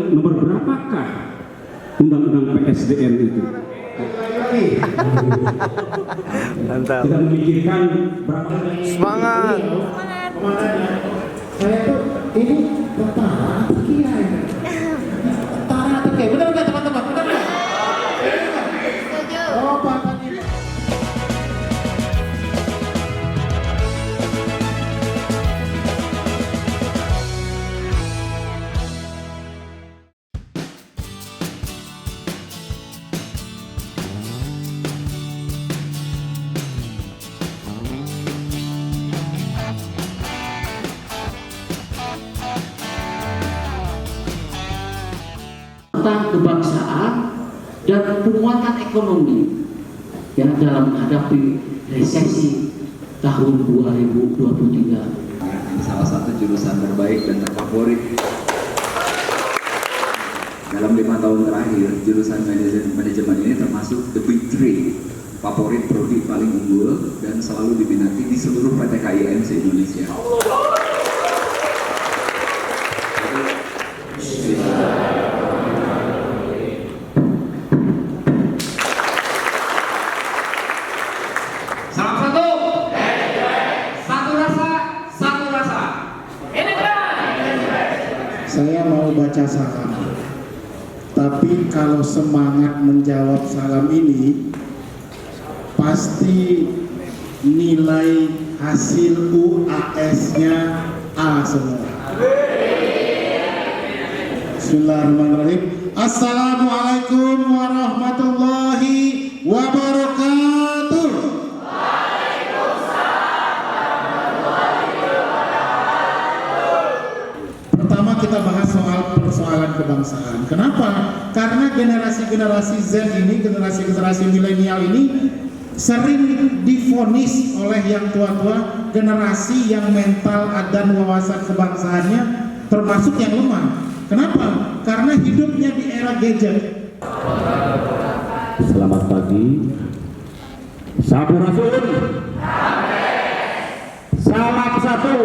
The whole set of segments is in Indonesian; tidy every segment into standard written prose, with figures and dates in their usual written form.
nomor berapakah undang-undang PSDN itu? Mantap. Kita memikirkan berapa Semangat. Saya tuh ini tentara atau kiai? Tentara atau kiai? Benar nggak teman-teman? Benar nggak? Oh, Pak. Tentang kebangsaan dan penguatan ekonomi ya dalam menghadapi resesi tahun 2023. Salah satu jurusan terbaik dan terfavorit dalam 5 tahun terakhir. Jurusan manajemen ini termasuk the big three, favorit prodi paling unggul dan selalu diminati di seluruh PTKIN se-Indonesia. Saya mau baca salam. Tapi kalau semangat menjawab salam ini, pasti nilai hasil UAS-nya A semua. Bismillahirrahmanirrahim. Assalamualaikum warahmatullahi wabarakatuh. Pertama kita bahas soal persoalan kebangsaan. Kenapa? Karena generasi-generasi Z ini, generasi-generasi milenial ini sering divonis oleh yang tua-tua, generasi yang mental dan wawasan kebangsaannya termasuk yang lemah. Kenapa? Karena hidupnya di era gadget. Selamat pagi. Sampurasun. Salam satu.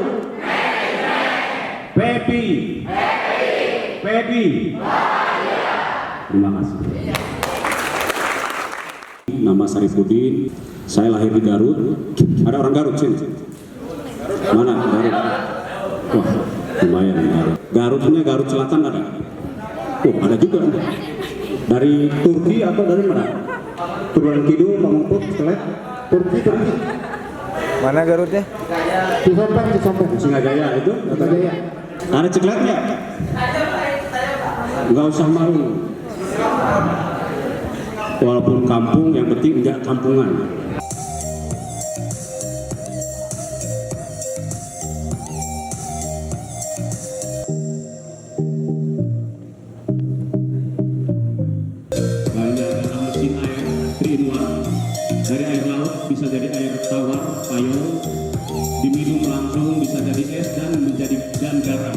Pepi. Terima kasih. Nama Sarifuddin. Saya lahir di Garut. Ada orang Garut sini? Mana Garut? Wah, lumayan Garut. Garutnya Garut Selatan ada? Oh, ada juga. Dari Turki atau dari mana? Turunan Kidul, Mangkut, Selet, Turki. Mana Garutnya? Di Sompeng. Singajaya itu? Singajaya. Ada cekletnya? Enggak usah malu. Walaupun kampung, yang penting enggak kampungan. Mesin air 3-in-1 dari air laut bisa jadi air tawar, payung, diminum langsung bisa jadi es dan garam.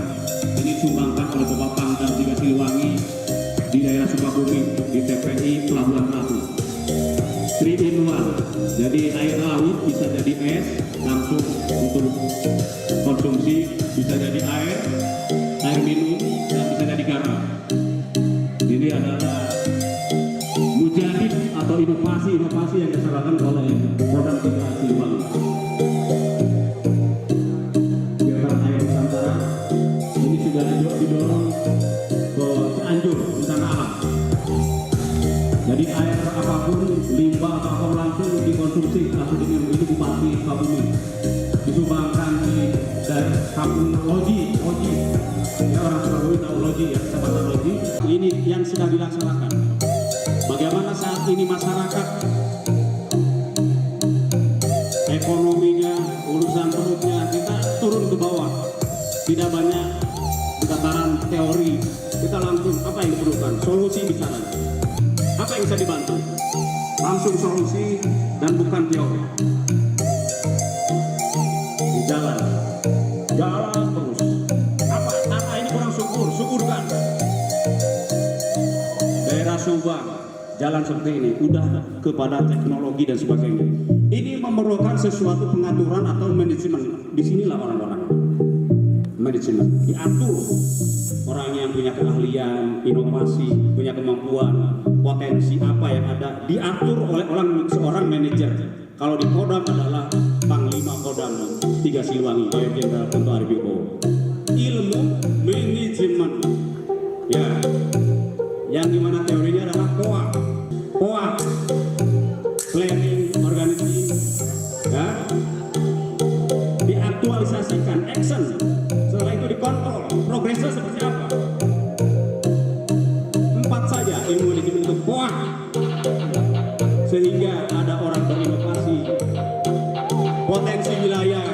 Ini sumbangkan oleh Bapak Pangdam 3 Siliwangi di daerah Sukabumi di TPI Pelabuhan Ratu. 3-in-1, jadi air laut bisa jadi es langsung untuk konsumsi, bisa jadi air minum, dan bisa jadi garam. Ini adalah mujadid atau inovasi yang diserahkan oleh Kodam 3 Siliwangi. Filter air Nusantara ini sudah didorong ke Cianjur, bencana alam. Jadi air apapun, limbah apapun langsung dikonsumsi, langsung diminum. Itu Bupati Sukabumi. Disumbangkan di kampung Loji. Ya, orang Sukabumi tahu Loji ya, Kecamatan Loji. Ini yang sudah dilaksanakan. Bagaimana saat ini masyarakat ekonominya, urusan perutnya, kita turun ke bawah. Tidak banyak tataran teori, kita langsung apa yang diperlukan, solusi bicara. Apa yang bisa dibantu? Langsung solusi dan bukan teori. Jalan terus. Apa ini kurang syukurkan. Daerah Subang, jalan seperti ini, udah kepada teknologi dan sebagainya. Ini memerlukan sesuatu pengaturan atau manajemen. Disinilah orang-orang manajemen diatur orang yang punya keahlian, inovasi, punya kemampuan, potensi apa yang ada diatur oleh seorang manajer. Kalau di Kodam adalah Panglima Kodam 3 Siliwangi, Jenderal Kunto Ari Wibowo. Ilmu manajemen, ya, yang dimana teorinya adalah POA, planning, organizing, ya, diaktualisasikan, action. Setelah itu dikontrol, progresnya seperti apa? 4 saja ilmu manajemen untuk POA, sehingga ada orang berinovasi, potensi wilayah,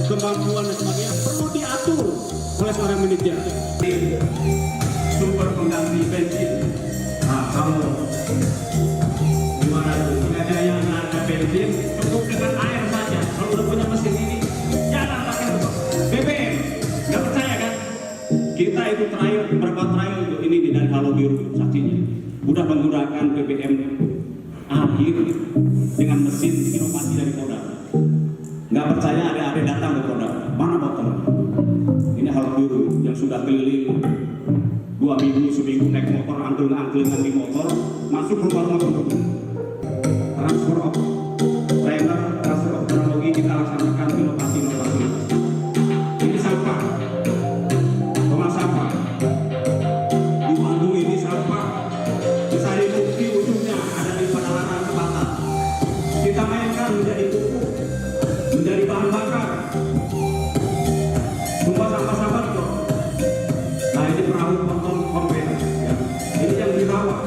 kemampuan dan sebagainya perlu diatur oleh seorang manajer. Sumber pengganti bensin. Nah, kalau gimana itu? Tidak ada yang ada bensin, cukup dengan air saja. Kalau udah punya mesin ini, jangan pakai BBM. Nggak percaya kan? Kita itu berapa trial untuk ini dari Halo Biru saksinya. Udah menggunakan BBM akhir dengan mesin inovasi dari Kodam. Nggak percaya, ada datang ke Kodam. Mana motor? Ini Halo Biru yang sudah keliling 2 minggu, seminggu naik motor, angkling-angklingan di motor, masuk rumah-rumah penduduk. Transfer of trailer, transfer of teknologi kita laksanakan inovasi-inovasi. Ini sampah, rumah sampah. Di Bandung ini sampah. Misalnya bukti ujungnya ada di Padalarang Selatan. Kita mainkan menjadi pupuk, menjadi bahan bakar. Sumpah sampah-sampah itu. Nah ini perahu potong kontainer, ya. Ini yang dirawat.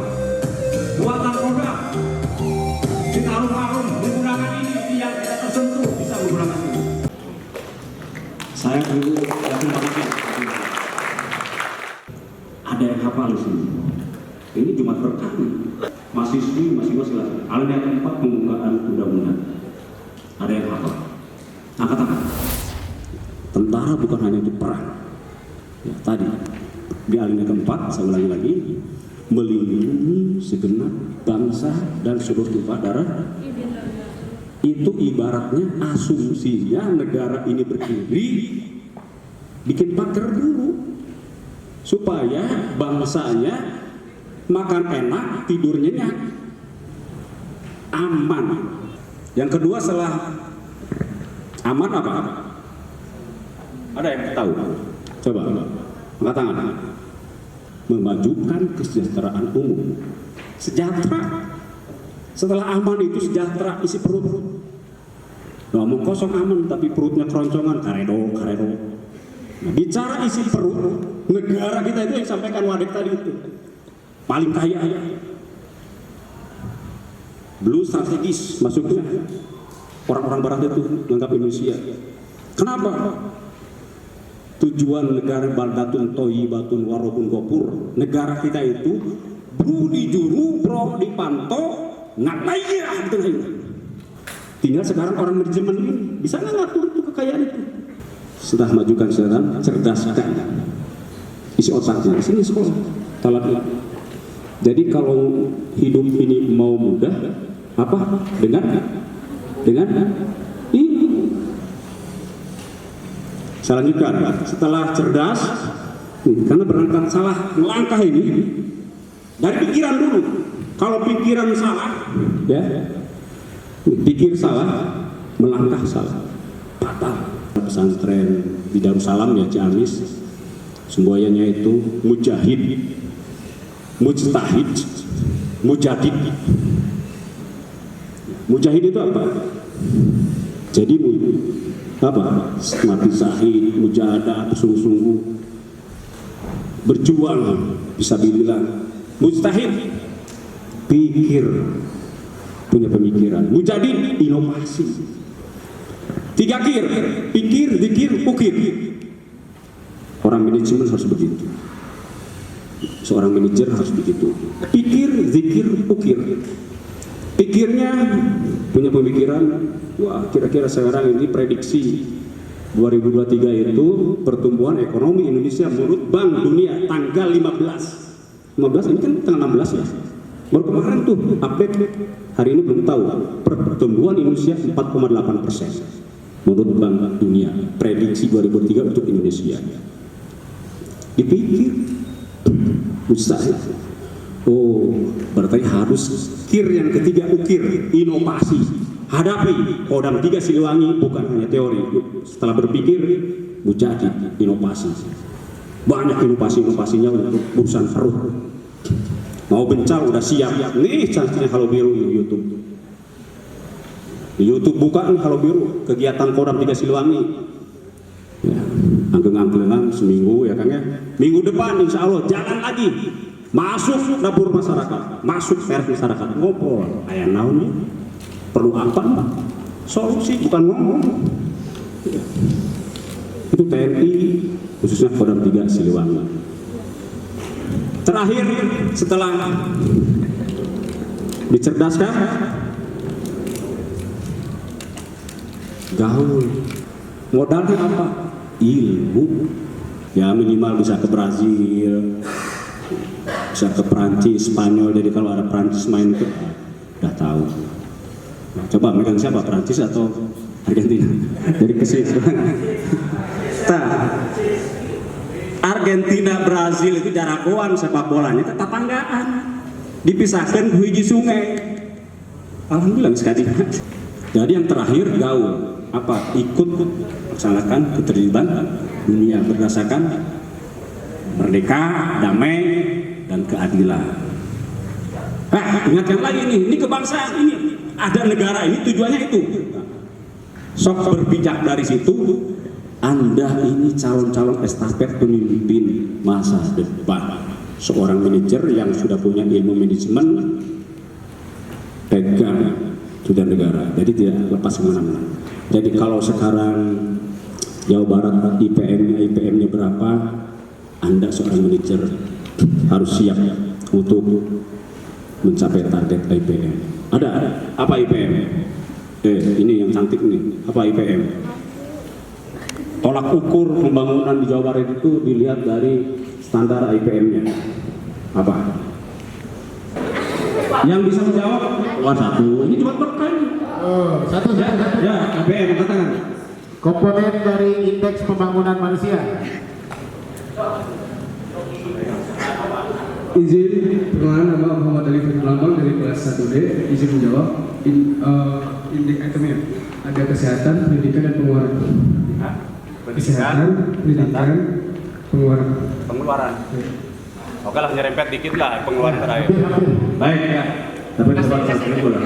Buatan produk. Kita alun-alun menggunakan ini yang tidak tersentuh bisa menggunakan ini. Saya dulu yakin banget. Ada yang hafal di sini. Ini Jumat Berkah nih. Mahasiswi masih lah. Alinea keempat pembukaan undang-undang. Ada yang hafal. Angkat tangan. Tentara bukan hanya untuk perang. Ya, tadi di alinea keempat, saya ulangi lagi, melindungi segenap bangsa dan seluruh tumpah darah. Itu ibaratnya asumsinya negara ini berdiri, bikin pagar dulu supaya bangsanya makan enak, tidur nyenyak, aman. Yang kedua setelah aman apa? Ada yang tahu? Coba angkat tangan. Memajukan kesejahteraan umum. Sejahtera. Setelah aman itu sejahtera, isi perut. Ngomong kosong aman, tapi perutnya keroncongan, karedo. Nah, bicara isi perut, negara kita itu yang sampaikan Wadek tadi itu paling kaya. Blue strategis masuknya orang-orang barat itu menganggap Indonesia. Kenapa? Tujuan negara baldatun toyibatun warokun gopur. Negara kita itu budi juru pro dipanto nggak layak gitu. Tinggal sekarang orang manajemen ini bisa nggak ngatur itu kekayaan itu. Setelah majukan sekarang cerdaskan isi otaknya. Sini sekolah talat. Jadi kalau hidup ini mau mudah apa dengan ini. Saya lanjutkan, setelah cerdas, karena berangkat salah melangkah ini dari pikiran dulu. Kalau pikiran salah, ya, pikir salah, melangkah salah, fatal. Pesantren di Darussalam ya Ciamis, semboyannya itu mujahid, mujtahid, mujadid. Mujahid itu apa? Jadi apa? Mati syahid, mujahadah, sungguh-sungguh berjuang, bisa dibilang. Mujtahid, pikir, punya pemikiran. Mujadid, inovasi. 3 kir, pikir, zikir, ukir. Orang manajemen harus begitu. Seorang manajer harus begitu. Pikir, zikir, ukir. Pikirnya punya pemikiran, wah kira-kira sekarang ini prediksi 2023 itu pertumbuhan ekonomi Indonesia menurut Bank Dunia tanggal 15 ini kan tanggal 16 ya. Baru kemarin tuh update, hari ini belum tahu. Pertumbuhan Indonesia 4,8% menurut Bank Dunia prediksi 2003 untuk Indonesia. Dipikir Mustahil. Oh, berarti harus kir yang ketiga, ukir, inovasi. Hadapi Kodam 3 Siliwangi bukan hanya teori. Setelah berpikir, menjadi inovasi. Banyak inovasinya untuk urusan Faruq. Mau bencal udah siap. Nih cantiknya Halo Biru di YouTube. Di YouTube bukan Halo Biru, kegiatan Kodam 3 Siliwangi. Ya, angkeng-angkengan seminggu ya Kang ya. Minggu depan insya Allah jalan lagi. Masuk dapur masyarakat, masuk pers masyarakat, ngobrol. Ayah naon nih? Perlu apa? Solusi bukan ngomong. Itu TNI khususnya Kodam 3 Siliwangi. Terakhir setelah dicerdaskan, gaul. Modalnya apa? Ilmu. Ya minimal bisa ke Brazil, bisa ke Prancis, Spanyol. Jadi kalau ada Prancis main itu udah tahu. Nah, coba megang siapa, Prancis atau Argentina? Jadi ke situ. Argentina, Brazil itu jarakoan sepak bolanya itu tetanggaan. Dipisahkan hiji sungai. Alhamdulillah sekali. Jadi yang terakhir gaul. Apa? Ikut melaksanakan keterlibatan dunia berdasarkan merdeka, damai, dan keadilan. Ingatkan lagi ini kebangsaan ini. Ada negara ini tujuannya itu. Sok berpijak dari situ. Anda ini calon-calon estafet pemimpin masa depan. Seorang manajer yang sudah punya ilmu manajemen, pegang sudah negara. Jadi tidak lepas kemana-mana. Jadi kalau sekarang Jawa Barat IPM-nya berapa, Anda seorang manajer harus siap untuk mencapai target IPM. Ada. Apa IPM? Ini yang cantik nih. Apa IPM? Tolak ukur pembangunan di Jawa Barat itu dilihat dari standar IPM-nya. Apa? Yang bisa menjawab? Wah, satu. Ini cuma berkali. Oh, satu. Ya, IPM katakan. Komponen dari indeks pembangunan manusia. Izin perkenalan, nama Muhammad Ali Fatul Lambang dari kelas 1D. Izin menjawab. Indeks itemnya ada kesehatan, pendidikan, dan pengeluaran. Kesehatan, pendidikan, pengeluaran. Oke lah, nyerempet dikit lah pengeluaran terakhir. Baik ya. Tapi coba satu dulu lah.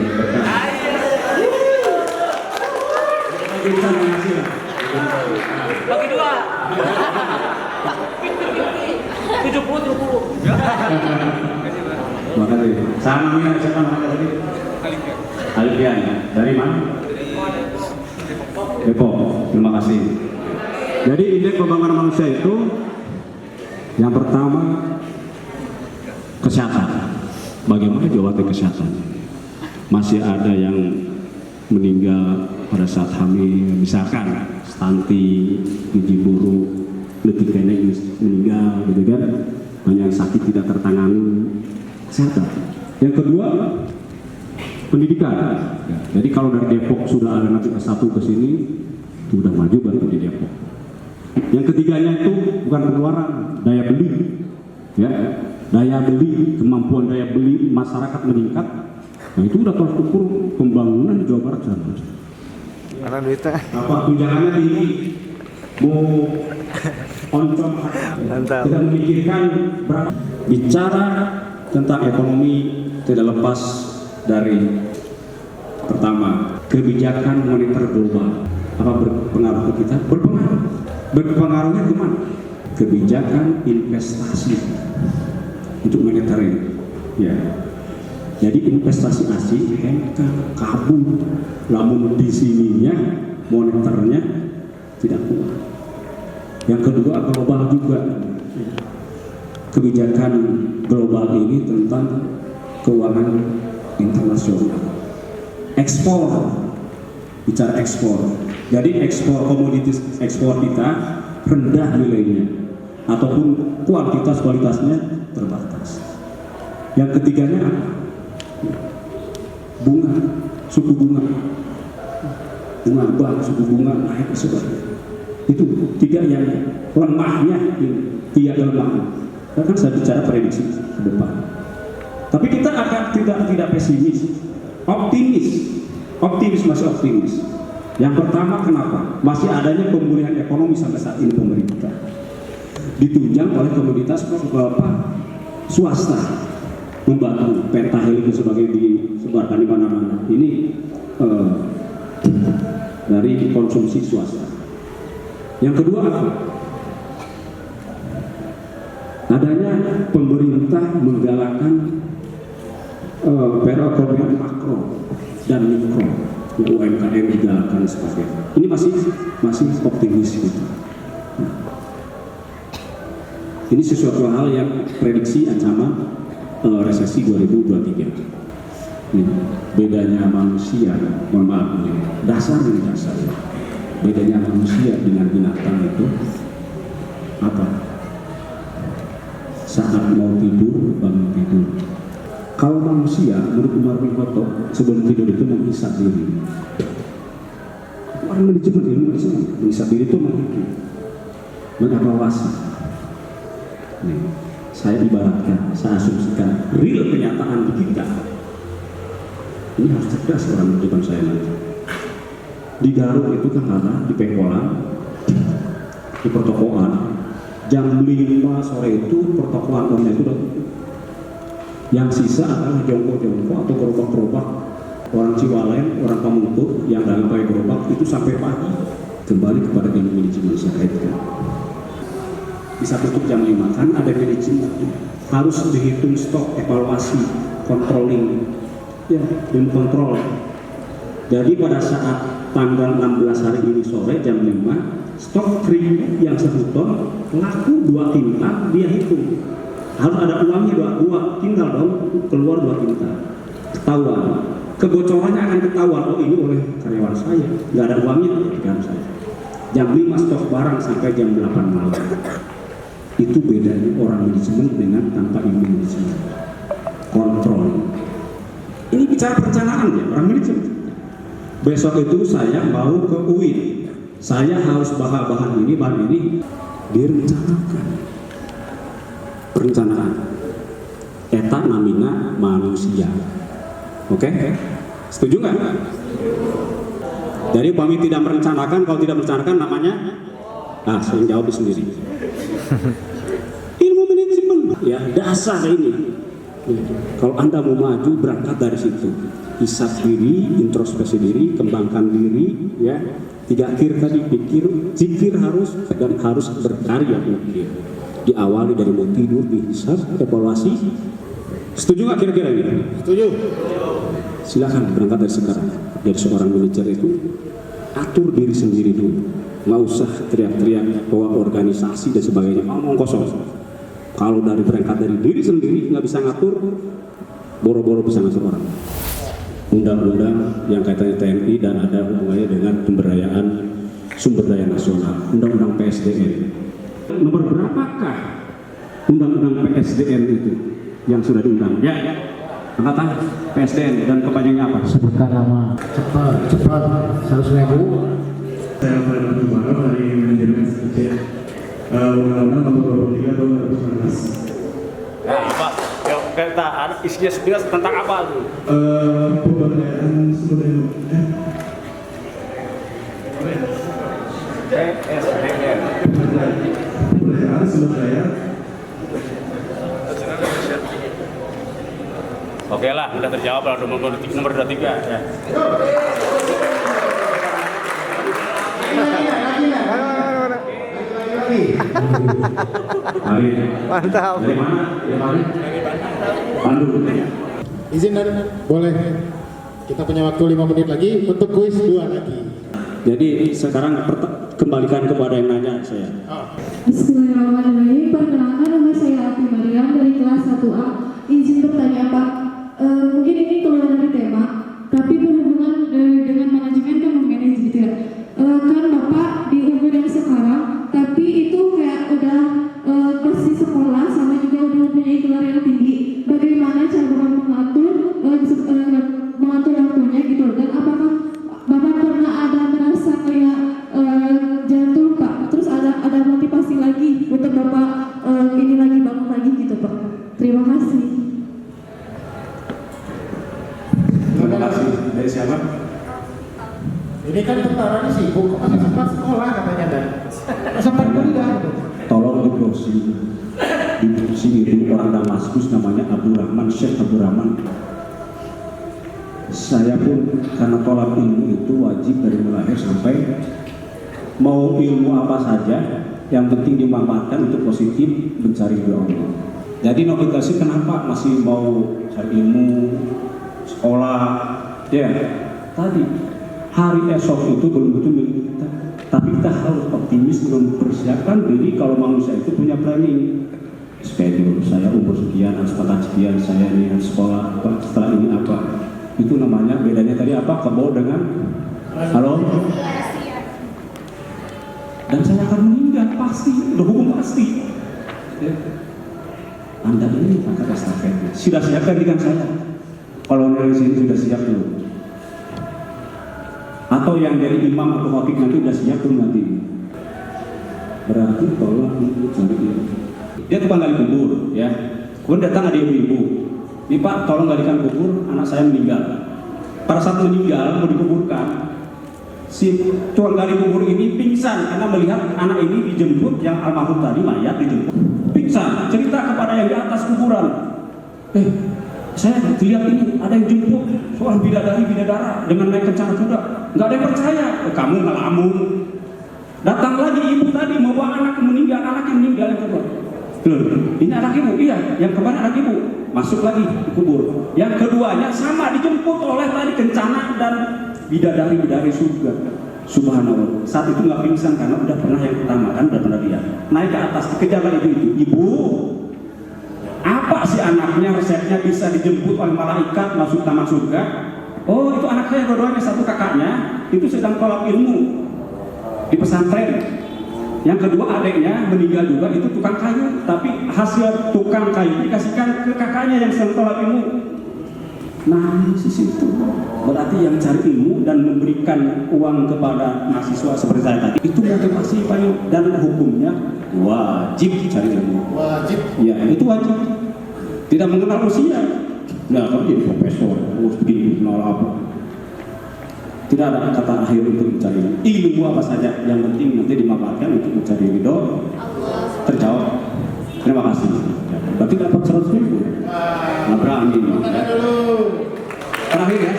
Bisa mengasih lah. Bagi dua. 70. Makasih. Sama Mina, siapa namanya tadi? Alfian. Dari mana? Depok. Terima kasih. Jadi indeks pembangunan manusia itu yang pertama kesehatan. Bagaimana jawaban kesehatan? Masih ada yang meninggal pada saat hamil, misalkan stunting, gizi buruk, letik nenek meninggal, gitu kan? Banyak yang sakit tidak tertangani. Kesehatan. Yang kedua pendidikan. Ya, jadi kalau dari Depok sudah ada nanti S1 ke sini, sudah maju baru di Depok. Yang ketiganya itu bukan pengeluaran, daya beli, ya, daya beli, kemampuan daya beli masyarakat meningkat. Nah itu udah tolak ukur pembangunan di Jawa Barat sana. Karena duitnya. Apa tunjangannya tinggi, mau oncom, Mantap. tidak memikirkan berapa. Bicara tentang ekonomi tidak lepas dari pertama kebijakan moneter global. Apa berpengaruh ke kita? Berpengaruh. Berpengaruhnya kemana? Kebijakan investasi untuk moneter ini. Ya. Jadi investasi asing hengkang, kabur, lamun di sininya moneternya tidak kuat. Yang kedua global juga. Kebijakan global ini tentang keuangan internasional. Ekspor, bicara ekspor. Jadi ekspor komoditas ekspor kita rendah nilainya ataupun kualitasnya terbatas. Yang ketiganya bunga, suku bunga bank, suku bunga naik sebagainya. Itu tiga yang lemahnya, tiga kelemahan. Kan saya bicara prediksi ke depan. Tapi kita akan tidak pesimis, optimis masih optimis. Yang pertama, kenapa? Masih adanya pemulihan ekonomi sampai saat ini pemerintah ditunjang oleh komunitas swasta membantu pentahel itu sebagai disebarkan di mana-mana. Ini dari konsumsi swasta. Yang kedua apa? Adanya pemerintah menggalakkan perekonomian makro dan mikro, UMKM digalakkan sebagainya. Ini masih optimis gitu. Ini sesuatu hal yang prediksi ancaman resesi 2023. Ini bedanya manusia, mohon maaf ini dasar. Bedanya manusia dengan binatang itu apa? Saat mau tidur, bangun tidur. Kalau manusia, menurut Umar bin Khattab, sebelum tidur itu menghisap diri. Orang manajemen ilmu Islam, menghisap diri itu menghitung, mengevaluasi. Nih, saya ibaratkan, saya asumsikan real kenyataan di kita. Ini harus cerdas orang manajemen saya nanti. Di Garut itu kan ada, di Pengkolan, di pertokoan, jam 5 sore itu pertokoan orangnya itu udah tutup. Yang sisa adalah jongkok-jongkok atau gerobak-gerobak orang Ciwalem, orang Pamungkur yang dalam pakai gerobak itu sampai pagi. Kembali kepada ilmu manajemen saya itu. Bisa tutup jam 5 kan ada manajemen, harus dihitung stok, evaluasi, controlling, ya, dan kontrol. Jadi pada saat tanggal 16 hari ini sore jam 5, stok krim yang 1 ton laku 2 kintal, dia hitung. Harus ada uangnya 2 kintal dong, keluar 2 kintal. Ketahuan. Kebocorannya akan ketahuan, oh ini oleh karyawan saya, nggak ada uangnya, kan saya. Jam 5 stok barang sampai jam 8 malam. Itu bedanya orang manajemen dengan tanpa ilmu manajemen. Kontrol. Ini bicara perencanaan ya, orang manajemen. Besok itu saya mau ke UIN. Saya harus bahan ini direncanakan. Perencanaan. Eta namina manusia. Oke? Setuju nggak? Jadi kami tidak merencanakan, kalau tidak merencanakan namanya saya jawab sendiri. Ilmu manajemen ya dasar ini. Kalau Anda mau maju berangkat dari situ. Hisab diri, introspeksi diri, kembangkan diri, ya. 3 kir tadi, pikir, zikir harus dan harus berkarya pikir. Diawali dari mau tidur, dihisab, evaluasi. Setuju nggak kira-kira ini? Setuju. Silakan berangkat dari sekarang. Jadi seorang manajer itu atur diri sendiri dulu. Nggak usah teriak-teriak bahwa organisasi dan sebagainya, ngomong kosong. Kalau dari berangkat dari diri sendiri nggak bisa ngatur, boro-boro bisa ngatur orang. Undang-undang yang kaitannya TNI dan ada hubungannya dengan pemberdayaan sumber daya nasional, Undang-Undang PSDN. Nomor berapakah Undang-Undang PSDN itu yang sudah diundang? Ya, angkatan PSDN dan kepanjangnya apa? Sebutkan nama. Cepat 100.000. Saya Ferdinand Kumaro dari manajemen SPC Undang-Undang Nomor 23 Tahun 2019. Pak, kita ada isinya sebenarnya tentang apa tuh? Pemberdayaan sumber daya PSDN. Pemberdayaan sumber daya. Oke lah, udah terjawab lah nomor 23 ya. Mantap. Dari mana? Bandung. Izin dan boleh kita punya waktu 5 menit lagi untuk kuis 2 lagi. Jadi sekarang kembalikan kepada yang nanya saya. Bismillahirrahmanirrahim. Perkenalkan nama saya Afi Mariam dari kelas 1A. Izin bertanya Pak, mungkin ini keluar dari tema, tapi berhubungan dengan manajemen kan memanage gitu ya. Kan Bapak di umur yang sekarang, tapi itu kayak udah masih sekolah sama juga udah mempunyai gelar yang tinggi. Bagaimana cara Bapak mengatur waktunya gitu? Dan apakah Bapak pernah ada merasa kayak jantung Pak? Terus ada motivasi lagi untuk Bapak ini lagi bangun lagi? dari siapa? Ini kan tentara ini sibuk, kok nggak sempat sekolah katanya dan sempat kuliah. Tolong di browsing itu orang Damaskus namanya Abdurrahman, Syekh Abdurrahman. Saya pun karena tolak ilmu itu wajib dari mulai lahir sampai mau ilmu apa saja yang penting dimanfaatkan untuk positif mencari ridho Allah. Jadi notifikasi kenapa masih mau cari ilmu sekolah ya tadi hari esok itu belum tentu milik kita, tapi kita harus optimis mempersiapkan diri kalau manusia itu punya planning. Schedule saya umur sekian, kesempatan sekian, saya ini sekolah apa, setelah ini apa. Itu namanya bedanya tadi apa? Kebo dengan halo. Dan saya akan meninggal pasti, udah hukum pasti. Ya. Anda ini angkat estafetnya. Sudah siapkan dengan saya. Kalau dari sini sudah siap belum? Atau yang dari imam atau khatib nanti sudah siap belum nanti? Berarti tolong cari dia. Dia tukang gali kubur, ya. Kemudian datang ada ibu-ibu. Ini Pak, tolong galikan kubur, anak saya meninggal. Pada saat meninggal mau dikuburkan, si tukang gali kubur ini pingsan karena melihat anak ini dijemput yang almarhum tadi mayat dijemput. Pingsan, cerita kepada yang di atas kuburan. Saya lihat ini ada yang jemput seorang bidadara dengan naik kencana kuda. Nggak ada yang percaya. Kamu ngelamun. Datang lagi ibu tadi membawa anak yang meninggal yang kedua. Loh, ini anak ibu, iya, yang kemarin anak ibu. Masuk lagi di kubur. Yang keduanya sama dijemput oleh tadi kencana dan bidadari surga. Subhanallah. Saat itu nggak pingsan karena udah pernah yang pertama kan udah pernah lihat. Naik ke atas dikejar lagi itu. Ibu, apa sih anaknya resepnya bisa dijemput oleh malaikat masuk taman surga? Oh itu anak saya dua-duanya, satu kakaknya itu sedang tolak ilmu di pesantren. Yang kedua adiknya meninggal juga itu tukang kayu, tapi hasil tukang kayu dikasihkan ke kakaknya yang sedang tolak ilmu. Nah di situ berarti yang cari ilmu dan memberikan uang kepada mahasiswa seperti saya tadi itu motivasi Pak, dan hukumnya wajib cari ilmu. Wajib. Ya itu wajib. Tidak mengenal usia. Nah kalau jadi profesor, harus begini nol apa. Tidak ada kata akhir untuk mencari ilmu apa saja, yang penting nanti dimanfaatkan untuk mencari ridho. Terjawab. Terima kasih. Berarti dapat 100.000. Nah berani ini. Ya. Terakhir ya.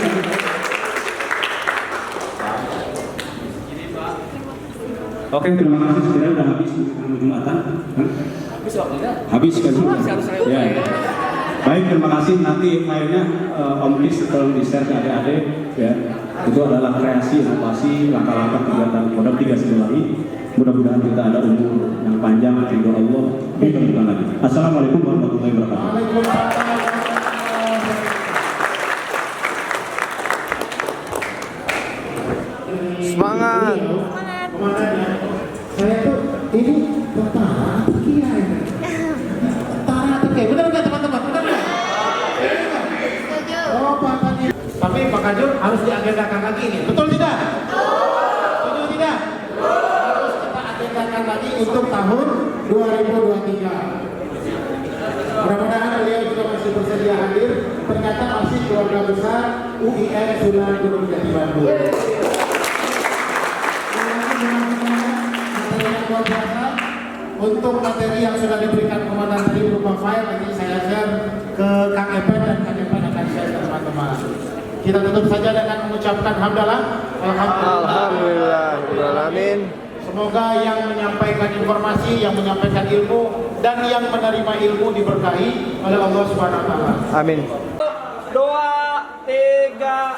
Oke, terima kasih. Sekiranya sudah habis Jumatan. Habis waktunya? Habis kan? Ya. Baik, terima kasih. Nanti akhirnya Om Kis tolong di-share ke adik-adik ya. Itu adalah kreasi, inovasi, langkah-langkah kegiatan Kodam 3 Sidoarjo. Mudah-mudahan kita ada umur yang panjang, ridho Allah, ditemukan lagi. Assalamualaikum warahmatullahi wabarakatuh. Semangat. Saya tuh ini tentara atau kiai? Tentara atau kiai? Benar nggak teman-teman? Benar nggak? Oh pakainya. Tapi Pak Kajur harus diagendakan lagi ini. Betul tidak? Betul tidak? Harus kita agendakan lagi untuk tahun 2023. Mudah-mudahan beliau juga masih bersedia hadir. Ternyata masih keluarga besar UIN Sunan Gunung Jati Bandung. Luar biasa. Untuk materi yang sudah diberikan komandan tadi berupa file, nanti saya share ke Kang Epen dan Kang Epen akan share ke teman-teman. Kita tutup saja dengan mengucapkan hamdalah. Alhamdulillahirrahmanirrahim. Semoga yang menyampaikan informasi, yang menyampaikan ilmu, dan yang menerima ilmu diberkahi oleh Allah Subhanahu wa taala. Amin. 2, 3.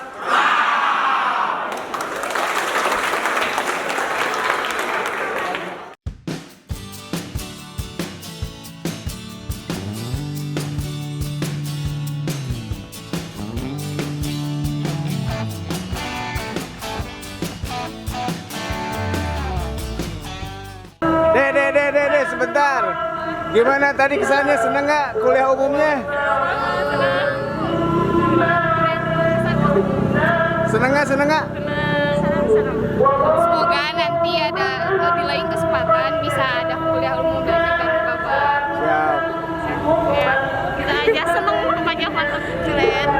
Dek, sebentar. Gimana tadi kesannya, seneng nggak kuliah umumnya? Seneng nggak? Senang. Semoga nanti ada di lain kesempatan bisa ada kuliah umum belajar dari Bapak. Siap. Ya, kita aja seneng banyak banget keren.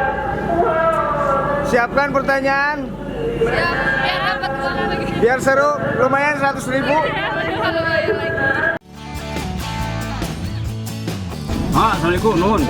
Siapkan pertanyaan. Siap, biar dapat uang lagi. Biar seru, lumayan 100.000. Lumayan lagi. Assalamualaikum, nuhun.